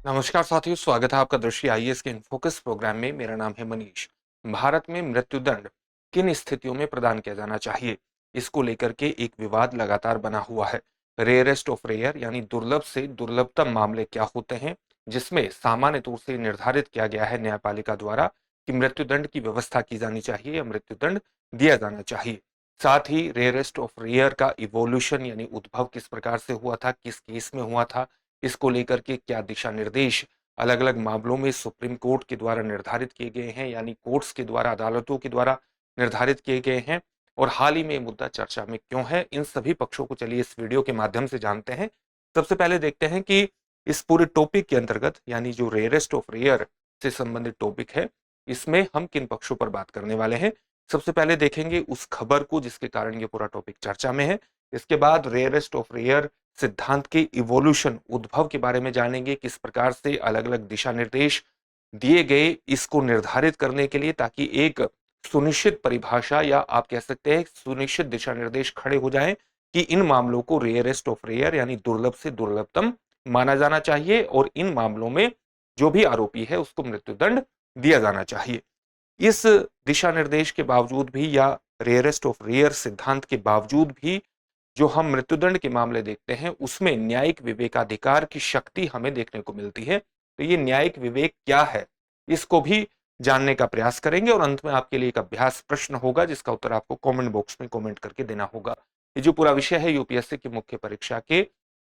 नमस्कार साथियों, स्वागत है आपका दृष्टि आईएएस के इनफोकस प्रोग्राम में। मेरा नाम है मनीष। भारत में मृत्युदंड किन स्थितियों में प्रदान किया जाना चाहिए, इसको लेकर के एक विवाद लगातार बना हुआ है। रेयरेस्ट ऑफ रेयर यानी दुर्लभ से दुर्लभतम मामले क्या होते हैं, जिसमें सामान्य तौर से निर्धारित किया गया है न्यायपालिका द्वारा कि मृत्युदंड की व्यवस्था की जानी चाहिए या मृत्युदंड दिया जाना चाहिए। साथ ही रेयरेस्ट ऑफ रेयर का इवोल्यूशन यानी उद्भव किस प्रकार से हुआ था, किस केस में हुआ था, इसको लेकर के क्या दिशा निर्देश अलग अलग मामलों में सुप्रीम कोर्ट के द्वारा निर्धारित किए गए हैं, यानी कोर्ट्स के द्वारा, अदालतों के द्वारा निर्धारित किए गए हैं, और हाल ही में ये मुद्दा चर्चा में क्यों है, इन सभी पक्षों को चलिए इस वीडियो के माध्यम से जानते हैं। सबसे पहले देखते हैं कि इस पूरे टॉपिक के अंतर्गत यानी जो रेयरेस्ट ऑफ रेयर से संबंधित टॉपिक है, इसमें हम किन पक्षों पर बात करने वाले हैं। सबसे पहले देखेंगे उस खबर को जिसके कारण ये पूरा टॉपिक चर्चा में है। इसके बाद रेयरेस्ट ऑफ रेयर सिद्धांत के इवोल्यूशन, उद्भव के बारे में जानेंगे, किस प्रकार से अलग अलग दिशा निर्देश दिए गए इसको निर्धारित करने के लिए, ताकि एक सुनिश्चित परिभाषा या आप कह सकते हैं सुनिश्चित दिशा निर्देश खड़े हो जाएं कि इन मामलों को रेयरेस्ट ऑफ रेयर यानी दुर्लभ से दुर्लभतम माना जाना चाहिए और इन मामलों में जो भी आरोपी है उसको मृत्युदंड दिया जाना चाहिए। इस दिशा निर्देश के बावजूद भी या रेयरेस्ट ऑफ रेयर सिद्धांत के बावजूद भी जो हम मृत्युदंड के मामले देखते हैं उसमें न्यायिक विवेकाधिकार की शक्ति हमें देखने को मिलती है। तो ये न्यायिक विवेक क्या है, इसको भी जानने का प्रयास करेंगे और अंत में आपके लिए एक अभ्यास प्रश्न होगा जिसका उत्तर आपको कमेंट बॉक्स में कमेंट करके देना होगा। ये जो पूरा विषय है यूपीएससी की मुख्य परीक्षा के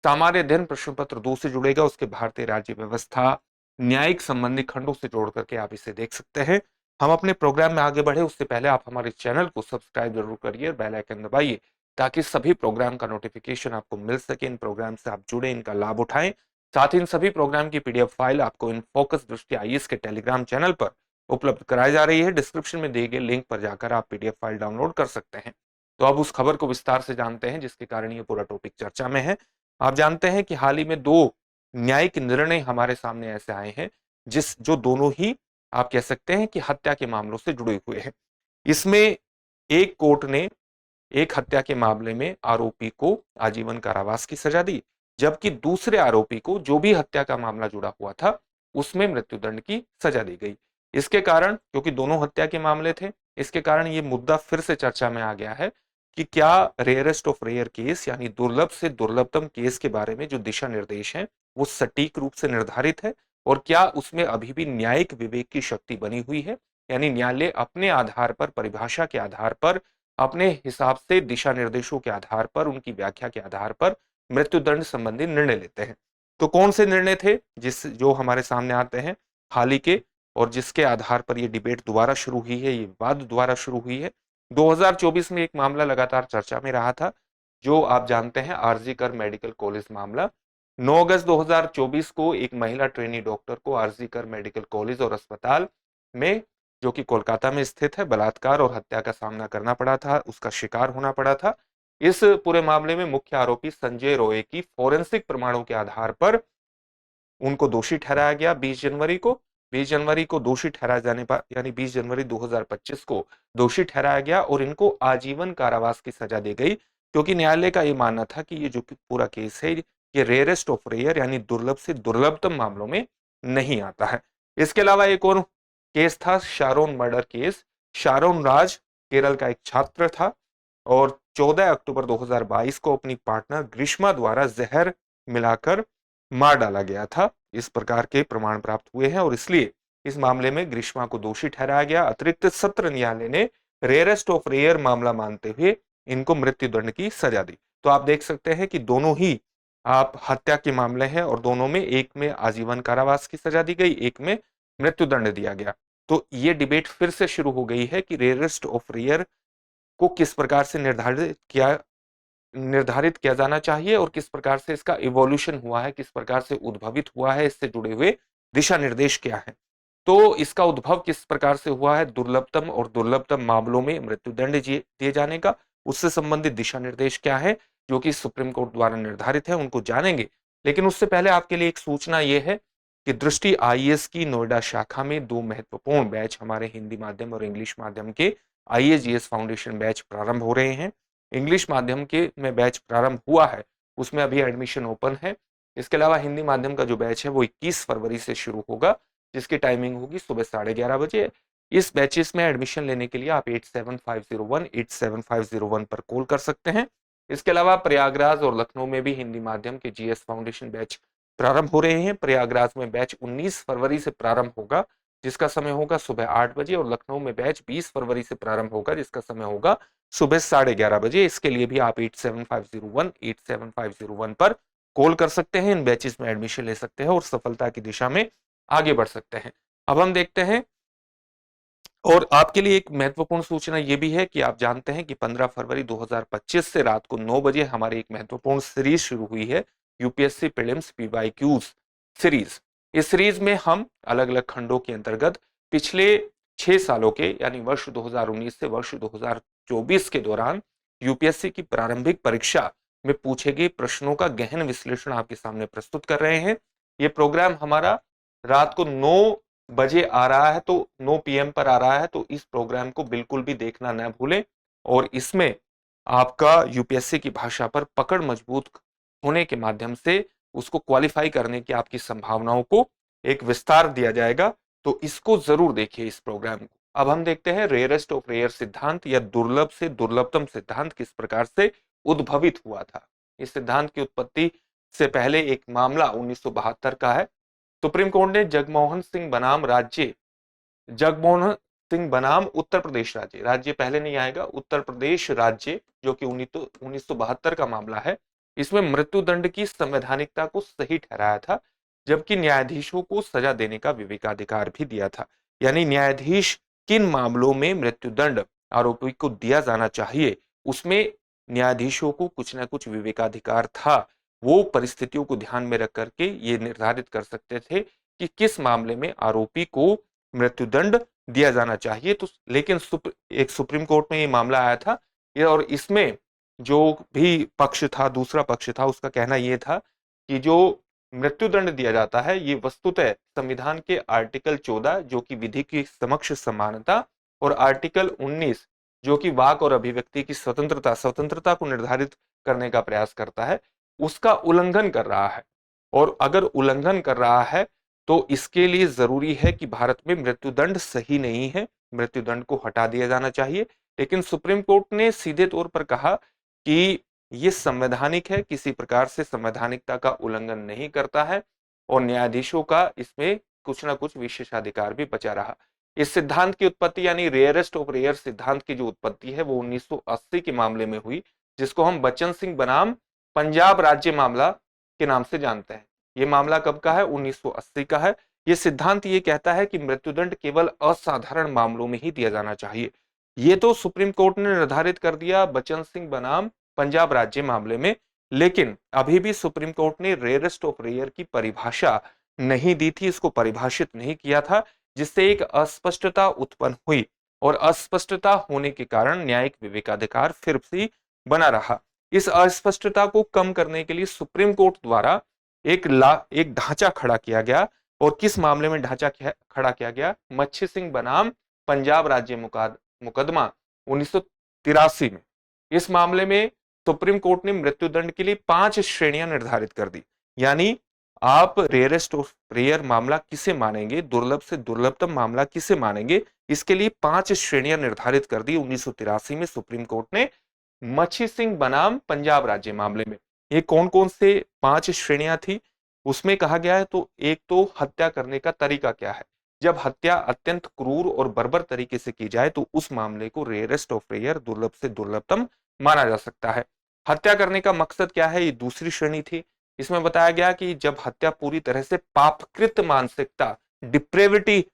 सामान्य अध्ययन प्रश्न पत्र 2 से जुड़ेगा, उसके भारतीय राज्य व्यवस्था न्यायिक संबंधी खंडों से जोड़ करके आप इसे देख सकते हैं। हम अपने प्रोग्राम में आगे बढ़े उससे पहले आप हमारे चैनल को सब्सक्राइब जरूर करिए, बेल आइकन दबाइए ताकि सभी प्रोग्राम का नोटिफिकेशन आपको मिल सके, इन प्रोग्राम से आप जुड़े, इनका लाभ उठाएं। साथ ही इन सभी प्रोग्राम की पीडीएफ फाइल आपको इन फोकस दृष्टि आईएएस के टेलीग्राम चैनल पर उपलब्ध कराई जा रही है। डिस्क्रिप्शन में दिए गए लिंक पर जाकर आप पीडीएफ फाइल डाउनलोड कर सकते हैं। तो अब उस खबर को विस्तार से जानते हैं जिसके कारण ये पूरा टॉपिक चर्चा में है। आप जानते हैं कि हाल ही में 2 न्यायिक निर्णय हमारे सामने ऐसे आए हैं जो दोनों ही आप कह सकते हैं कि हत्या के मामलों से जुड़े हुए हैं। इसमें एक कोर्ट ने एक हत्या के मामले में आरोपी को आजीवन कारावास की सजा दी, जबकि दूसरे आरोपी को जो भी हत्या का मामला जुड़ा हुआ था उसमें मृत्युदंड की सजा दी गई। इसके कारण, क्योंकि दोनों हत्या के मामले थे, इसके कारण ये मुद्दा फिर से चर्चा में आ गया है कि क्या रेयरेस्ट ऑफ रेयर केस यानी दुर्लभ से दुर्लभतम केस के बारे में जो दिशा निर्देश हैं वो सटीक रूप से निर्धारित है और क्या उसमें अभी भी न्यायिक विवेक की शक्ति बनी हुई है, यानी न्यायालय अपने आधार पर, परिभाषा के आधार पर, अपने हिसाब से, दिशा निर्देशों के आधार पर, उनकी व्याख्या के आधार पर मृत्युदंड संबंधी निर्णय लेते हैं। तो कौन से निर्णय थे जो हमारे सामने आते हैं हाल ही के, और जिसके आधार पर ये डिबेट दोबारा शुरू हुई है, ये विवाद दोबारा शुरू हुई है। 2024 में एक मामला लगातार चर्चा में रहा था, जो आप जानते हैं आरजी कर मेडिकल कॉलेज मामला। 9 अगस्त 2024 को एक महिला ट्रेनी डॉक्टर को आरजी कर मेडिकल कॉलेज और अस्पताल में, जो कि कोलकाता में स्थित है, बलात्कार और हत्या का सामना करना पड़ा था, उसका शिकार होना पड़ा था। इस पूरे मामले में मुख्य आरोपी संजय रॉय की फोरेंसिक प्रमाणों के आधार पर उनको दोषी ठहराया गया 20 जनवरी को दोषी ठहराए जाने पर, यानी 20 जनवरी 2025 को दोषी ठहराया गया और इनको आजीवन कारावास की सजा दी गई, क्योंकि न्यायालय का यह मानना था कि ये जो पूरा केस है ये रेयरेस्ट ऑफ रेयर यानी दुर्लभ से दुर्लभतम मामलों में नहीं आता है। इसके अलावा एक और केस था शारोन मर्डर केस। शारोन राज केरल का एक छात्र था और 14 अक्टूबर 2022 को अपनी पार्टनर ग्रीष्मा द्वारा जहर मिलाकर मार डाला गया था। इस प्रकार के प्रमाण प्राप्त हुए हैं और इसलिए इस मामले में ग्रीष्मा को दोषी ठहराया गया। अतिरिक्त सत्र न्यायालय ने रेयरेस्ट ऑफ रेयर मामला मानते हुए इनको मृत्युदंड की सजा दी। तो आप देख सकते हैं कि दोनों ही आप हत्या के मामले हैं और दोनों में, एक में आजीवन कारावास की सजा दी गई, एक में मृत्युदंड दिया गया। तो ये डिबेट फिर से शुरू हो गई है कि रेयरेस्ट ऑफ रेयर को किस प्रकार से निर्धारित किया जाना चाहिए और किस प्रकार से इसका इवोल्यूशन हुआ है, किस प्रकार से उद्भवित हुआ है, इससे जुड़े हुए दिशा निर्देश क्या है। तो इसका उद्भव किस प्रकार से हुआ है, दुर्लभतम और दुर्लभतम मामलों में मृत्युदंड दिए जाने का, उससे संबंधित दिशा निर्देश क्या है जो कि सुप्रीम कोर्ट द्वारा निर्धारित है, उनको जानेंगे। लेकिन उससे पहले आपके लिए एक सूचना यह है कि दृष्टि आईएएस की नोएडा शाखा में 2 महत्वपूर्ण बैच हमारे हिंदी माध्यम और इंग्लिश माध्यम के आईएएस फाउंडेशन बैच प्रारंभ हो रहे हैं। इंग्लिश माध्यम के में बैच प्रारंभ हुआ है, उसमें अभी एडमिशन ओपन है इसके अलावा हिंदी माध्यम का जो बैच है वो 21 फरवरी से शुरू होगा, जिसकी टाइमिंग होगी सुबह 11:30 बजे। इस बैचेस में एडमिशन लेने के लिए आप 8750187501 पर कॉल कर सकते हैं। इसके अलावा प्रयागराज और लखनऊ में भी हिंदी माध्यम के जीएस फाउंडेशन बैच प्रारंभ हो रहे हैं। प्रयागराज में बैच 19 फरवरी से प्रारंभ होगा, जिसका समय होगा सुबह 8 बजे, और लखनऊ में बैच 20 फरवरी से प्रारंभ होगा, जिसका समय होगा सुबह 11:30 बजे। इसके लिए भी आप 8750187501 पर कॉल कर सकते हैं, इन बैचेस में एडमिशन ले सकते हैं और सफलता की दिशा में आगे बढ़ सकते हैं। अब हम देखते हैं, और आपके लिए एक महत्वपूर्ण सूचना यह भी है कि आप जानते हैं कि 15 फरवरी 2025 से रात को 9 बजे हमारी एक महत्वपूर्ण सीरीज शुरू हुई है, यूपीएससी प्रीलिम्स पीवाईक्यूज सीरीज। इस सीरीज में हम अलग अलग खंडों के अंतर्गत पिछले 6 सालों के यानी वर्ष 2019 से वर्ष 2024 के दौरान यूपीएससी की प्रारंभिक परीक्षा में पूछे गए प्रश्नों का गहन विश्लेषण आपके सामने प्रस्तुत कर रहे हैं। यह प्रोग्राम हमारा रात को 9 बजे आ रहा है, तो 9 पीएम पर आ रहा है, तो इस प्रोग्राम को बिल्कुल भी देखना न भूलें। और इसमें आपका यूपीएससी की भाषा पर पकड़ मजबूत होने के माध्यम से उसको क्वालिफाई करने की आपकी संभावनाओं को एक विस्तार दिया जाएगा, तो इसको जरूर देखिए इस प्रोग्राम को। अब हम देखते हैं रेयरेस्ट ऑफ रेयर सिद्धांत या दुर्लभ से दुर्लभतम सिद्धांत किस प्रकार से उद्भवित हुआ था। इस सिद्धांत की उत्पत्ति से पहले एक मामला 1972 का है। सुप्रीम कोर्ट ने जगमोहन सिंह बनाम उत्तर प्रदेश राज्य पहले नहीं आएगा, उत्तर प्रदेश राज्य, जो कि 1972 का मामला है, इसमें मृत्युदंड की संवैधानिकता को सही ठहराया था, जबकि न्यायाधीशों को सजा देने का विवेकाधिकार भी दिया था। यानी न्यायाधीश किन मामलों में मृत्युदंड आरोपी को दिया जाना चाहिए, उसमें न्यायाधीशों को कुछ ना कुछ विवेकाधिकार था। वो परिस्थितियों को ध्यान में रख करके ये निर्धारित कर सकते थे कि किस मामले में आरोपी को मृत्युदंड दिया जाना चाहिए। तो लेकिन एक सुप्रीम कोर्ट में ये मामला आया था, और इसमें जो भी पक्ष था, दूसरा पक्ष था, उसका कहना यह था कि जो मृत्युदंड दिया जाता है ये वस्तुतः संविधान के आर्टिकल 14 जो कि विधि की समक्ष समानता, और आर्टिकल 19 जो कि वाक और अभिव्यक्ति की स्वतंत्रता को निर्धारित करने का प्रयास करता है, उसका उल्लंघन कर रहा है। और अगर उल्लंघन कर रहा है तो इसके लिए जरूरी है कि भारत में मृत्युदंड सही नहीं है, मृत्युदंड को हटा दिया जाना चाहिए। लेकिन सुप्रीम कोर्ट ने सीधे तौर पर कहा कि यह संवैधानिक है, किसी प्रकार से संवैधानिकता का उल्लंघन नहीं करता है, और न्यायाधीशों का इसमें कुछ ना कुछ विशेषाधिकार भी बचा रहा। इस सिद्धांत की उत्पत्ति यानी रेयरेस्ट ऑफ रेयर सिद्धांत की जो उत्पत्ति है वो 1980 के मामले में हुई, जिसको हम बच्चन सिंह बनाम पंजाब राज्य मामला के नाम से जानते हैं। यह मामला कब का है? 1980 का है। यह सिद्धांत ये कहता है कि मृत्युदंड केवल असाधारण मामलों में ही दिया जाना चाहिए। ये तो सुप्रीम कोर्ट ने निर्धारित कर दिया बच्चन सिंह बनाम पंजाब राज्य मामले में, लेकिन अभी भी सुप्रीम कोर्ट ने रेयरेस्ट ऑफ रेयर की परिभाषा नहीं दी थी, इसको परिभाषित नहीं किया था, जिससे एक अस्पष्टता उत्पन्न हुई, और अस्पष्टता होने के कारण न्यायिक विवेकाधिकार फिर से बना रहा। इस अस्पष्टता को कम करने के लिए सुप्रीम कोर्ट द्वारा एक ढांचा खड़ा किया गया। और किस मामले में ढांचा खड़ा किया गया? मच्छी सिंह बनाम पंजाब राज्य मुकदमा 1983 में। इस मामले में सुप्रीम कोर्ट ने मृत्युदंड के लिए 5 श्रेणियां निर्धारित कर दी। यानी आप रेयरेस्ट ऑफ रेयर मामला किसे मानेंगे, दुर्लभ से दुर्लभतम मामला किसे मानेंगे, इसके लिए 5 श्रेणियां निर्धारित कर दी 1983 में सुप्रीम कोर्ट ने मच्छी सिंह बनाम पंजाब राज्य मामले में। ये कौन कौन से 5 श्रेणियां थी उसमें कहा गया है? तो एक तो हत्या करने का तरीका क्या है। जब हत्या अत्यंत क्रूर और बर्बर तरीके से की जाए तो उस मामले को रेयरेस्ट ऑफ रेयर, दुर्लभ से दुर्लभतम माना जा सकता है। हत्या करने का मकसद क्या है? ये दूसरी श्रेणी थी। इसमें बताया गया कि जब हत्या पूरी तरह से पापकृत मानसिकता, डिप्रेविटी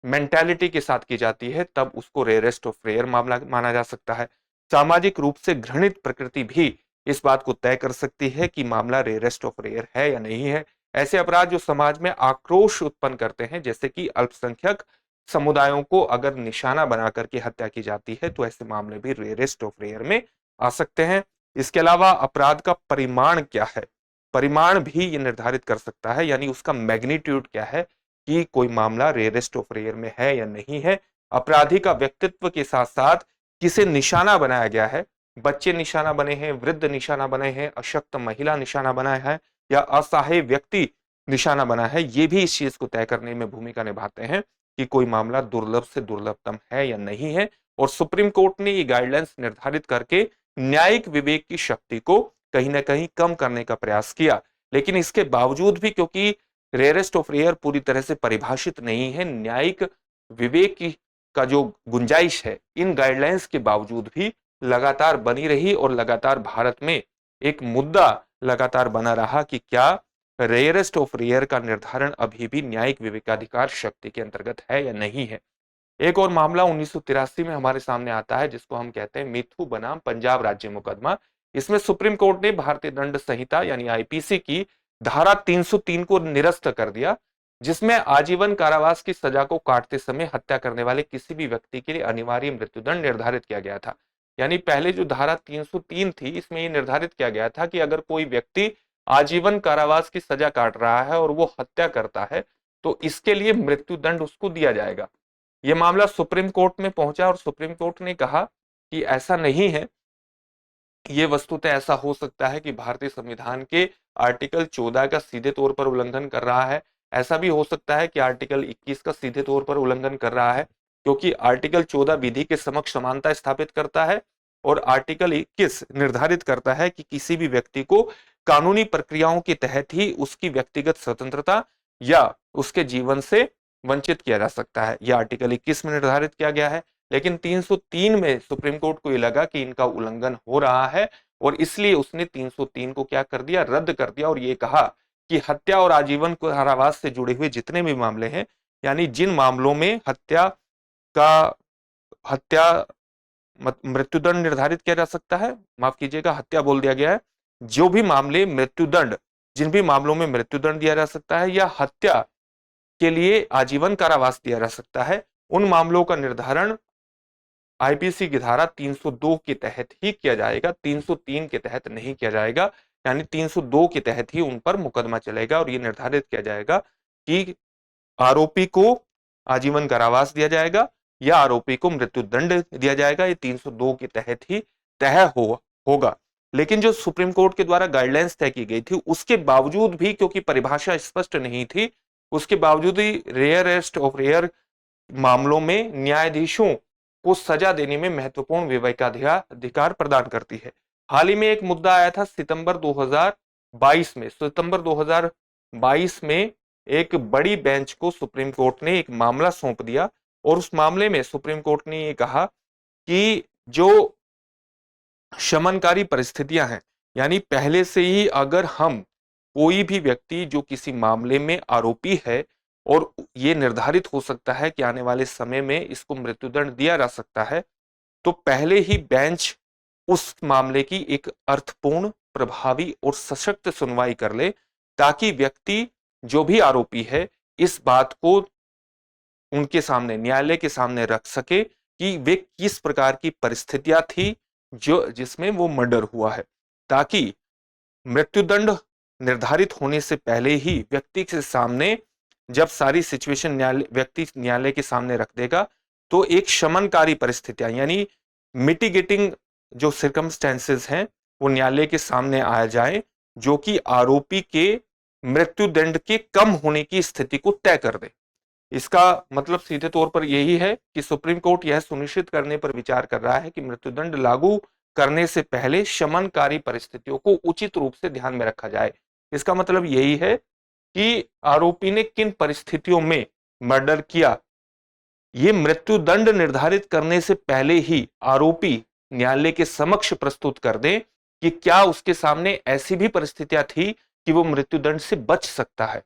मेंटालिटी के साथ की जाती है, तब उसको रेयरेस्ट ऑफ रेयर मामला माना जा सकता है। सामाजिक रूप से घृणित प्रकृति भी इस बात को तय कर सकती है कि मामला रेयरेस्ट ऑफ रेयर है या नहीं है। ऐसे अपराध जो समाज में आक्रोश उत्पन्न करते हैं, जैसे कि अल्पसंख्यक समुदायों को अगर निशाना बना करके हत्या की जाती है, तो ऐसे मामले भी रेयरेस्ट ऑफ रेयर में आ सकते हैं। इसके अलावा अपराध का परिमाण क्या है, परिमाण भी ये निर्धारित कर सकता है, यानी उसका मैग्नीट्यूड क्या है कि कोई मामला रेयरेस्ट ऑफ रेयर में है या नहीं है। अपराधी का व्यक्तित्व के साथ साथ किसे निशाना बनाया गया है, बच्चे निशाना बने हैं, वृद्ध निशाना बने हैं, अशक्त महिला निशाना बना है, या असहाय व्यक्ति निशाना बना है, ये भी इस चीज को तय करने में भूमिका निभाते हैं कि कोई मामला दुर्लभ से दुर्लभतम है या नहीं है। और सुप्रीम कोर्ट ने ये गाइडलाइंस निर्धारित करके न्यायिक विवेक की शक्ति को कहीं ना कहीं कम करने का प्रयास किया। लेकिन इसके बावजूद भी, क्योंकि रेयरेस्ट ऑफ रेयर पूरी तरह से परिभाषित नहीं है, न्यायिक विवेक की का जो गुंजाइश है इन गाइडलाइंस के बावजूद भी लगातार बनी रही और लगातार भारत में एक मुद्दा लगातार बना रहा कि क्या रेयरेस्ट ऑफ रेयर का निर्धारण अभी भी न्यायिक विवेकाधिकार शक्ति के अंतर्गत है या नहीं है। एक और मामला 1983 में हमारे सामने आता है, जिसको हम कहते हैं मिथु बनाम पंजाब राज्य मुकदमा। इसमें सुप्रीम कोर्ट ने भारतीय दंड संहिता यानी आईपीसी की धारा 303 को निरस्त कर दिया, जिसमें आजीवन कारावास की सजा को काटते समय हत्या करने वाले किसी भी व्यक्ति के लिए अनिवार्य मृत्युदंड निर्धारित किया गया था। यानी पहले जो धारा 303 थी, इसमें यह निर्धारित किया गया था कि अगर कोई व्यक्ति आजीवन कारावास की सजा काट रहा है और वो हत्या करता है तो इसके लिए मृत्युदंड उसको दिया जाएगा। यह मामला सुप्रीम कोर्ट में पहुंचा और सुप्रीम कोर्ट ने कहा कि ऐसा नहीं है, ये वस्तुतः ऐसा हो सकता है कि भारतीय संविधान के आर्टिकल 14 का सीधे तौर पर उल्लंघन कर रहा है। ऐसा भी हो सकता है कि आर्टिकल 21 का सीधे तौर पर उल्लंघन कर रहा है, क्योंकि आर्टिकल 14 विधि के समक्ष समानता स्थापित करता है और आर्टिकल 21 निर्धारित करता है कि किसी भी व्यक्ति को कानूनी प्रक्रियाओं के तहत ही उसकी व्यक्तिगत स्वतंत्रता या उसके जीवन से वंचित किया जा सकता है। यह आर्टिकल 21 में निर्धारित किया गया है। लेकिन 303 में सुप्रीम कोर्ट को यह लगा कि इनका उल्लंघन हो रहा है और इसलिए उसने 303 को क्या कर दिया, रद्द कर दिया और ये कहा कि हत्या और आजीवन कारावास से जुड़े हुए जितने भी मामले हैं, यानी जिन मामलों में हत्या मृत्युदंड निर्धारित किया जा सकता है, माफ कीजिएगा हत्या बोल दिया गया है, जो भी मामले मृत्युदंड, जिन भी मामलों में मृत्युदंड दिया जा सकता है या हत्या के लिए आजीवन कारावास दिया जा सकता है, उन मामलों का निर्धारण आईपीसी की धारा 302 के तहत ही किया जाएगा, 303 के तहत नहीं किया जाएगा। यानी 302 के तहत ही उन पर मुकदमा चलेगा और यह निर्धारित किया जाएगा कि आरोपी को आजीवन कारावास दिया जाएगा या आरोपी को मृत्युदंड दिया जाएगा। ये 302 के तहत ही तय होगा। लेकिन जो सुप्रीम कोर्ट के द्वारा गाइडलाइंस तय की गई थी, उसके बावजूद भी, क्योंकि परिभाषा स्पष्ट नहीं थी, उसके बावजूद ही रेयरेस्ट ऑफ रेयर मामलों में न्यायाधीशों को सजा देने में महत्वपूर्ण विवेकाधिकार प्रदान करती है। हाल ही में एक मुद्दा आया था सितंबर 2022 में एक बड़ी बेंच को सुप्रीम कोर्ट ने एक मामला सौंप दिया और उस मामले में सुप्रीम कोर्ट ने ये कहा कि जो शमनकारी परिस्थितियां हैं, यानी पहले से ही अगर हम कोई भी व्यक्ति जो किसी मामले में आरोपी है और ये निर्धारित हो सकता है कि आने वाले समय में इसको मृत्युदंड दिया जा सकता है, तो पहले ही बेंच उस मामले की एक अर्थपूर्ण, प्रभावी और सशक्त सुनवाई कर ले, ताकि व्यक्ति जो भी आरोपी है इस बात को उनके सामने, न्यायालय के सामने रख सके कि वे किस प्रकार की परिस्थितियां थी जिसमें वो मर्डर हुआ है, ताकि मृत्युदंड निर्धारित होने से पहले ही व्यक्ति के सामने, जब सारी सिचुएशन व्यक्ति न्यायालय के सामने रख देगा, तो एक शमनकारी परिस्थितियां यानी मिटिगेटिंग जो सर्कमस्टेंसेस हैं वो न्यायालय के सामने आ जाए, जो कि आरोपी के मृत्युदंड के कम होने की स्थिति को तय कर दे। इसका मतलब सीधे तौर पर यही है कि सुप्रीम कोर्ट यह सुनिश्चित करने पर विचार कर रहा है कि मृत्युदंड लागू करने से पहले शमनकारी परिस्थितियों को उचित रूप से ध्यान में रखा जाए। इसका मतलब यही है कि आरोपी ने किन परिस्थितियों में मर्डर किया, ये मृत्युदंड निर्धारित करने से पहले ही आरोपी न्यायालय के समक्ष प्रस्तुत कर दे कि क्या उसके सामने ऐसी भी परिस्थितियां थी कि वो मृत्युदंड से बच सकता है।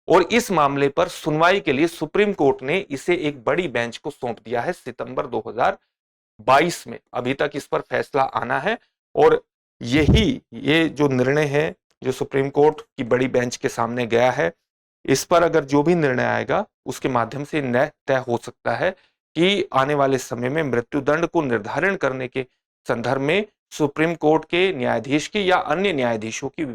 और इस मामले पर सुनवाई के लिए सुप्रीम कोर्ट ने इसे एक बड़ी बेंच को सौंप दिया है सितंबर 2022 में। अभी तक इस पर फैसला आना है और ये जो निर्णय है जो सुप्रीम कोर्ट की बड़ी बेंच के सामने गया है, इस पर अगर जो भी निर्णय आएगा उसके माध्यम से न्याय तय हो सकता है कि आने वाले समय में मृत्युदंड को निर्धारण करने के संदर्भ में सुप्रीम कोर्ट के न्यायाधीश की या अन्य न्यायाधीशों की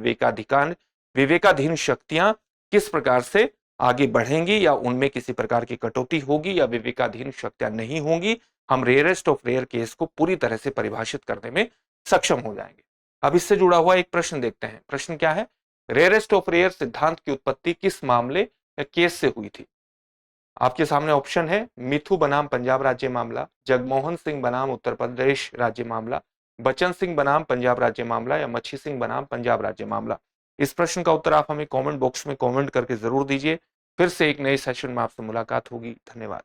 विवेकाधीन शक्तियां किस प्रकार से आगे बढ़ेंगी, या उनमें किसी प्रकार की कटौती होगी या विवेकाधीन शक्तियां नहीं होंगी। हम रेयरेस्ट ऑफ रेयर केस को पूरी तरह से परिभाषित करने में सक्षम हो जाएंगे। अब इससे जुड़ा हुआ एक प्रश्न देखते हैं। प्रश्न क्या है रेयरेस्ट ऑफ रेयर सिद्धांत की उत्पत्ति किस मामले या केस से हुई थी? आपके सामने ऑप्शन है मिथु बनाम पंजाब राज्य मामला, जगमोहन सिंह बनाम उत्तर प्रदेश राज्य मामला, बचन सिंह बनाम पंजाब राज्य मामला या मच्छी सिंह बनाम पंजाब राज्य मामला। इस प्रश्न का उत्तर आप हमें कमेंट बॉक्स में कमेंट करके जरूर दीजिए। फिर से एक नए सेशन में आपसे मुलाकात होगी। धन्यवाद।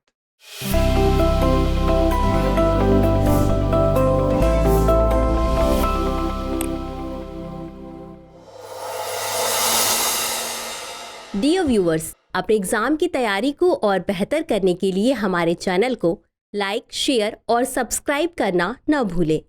डियर व्यूअर्स, अपने एग्जाम की तैयारी को और बेहतर करने के लिए हमारे चैनल को लाइक, शेयर और सब्सक्राइब करना न भूलें।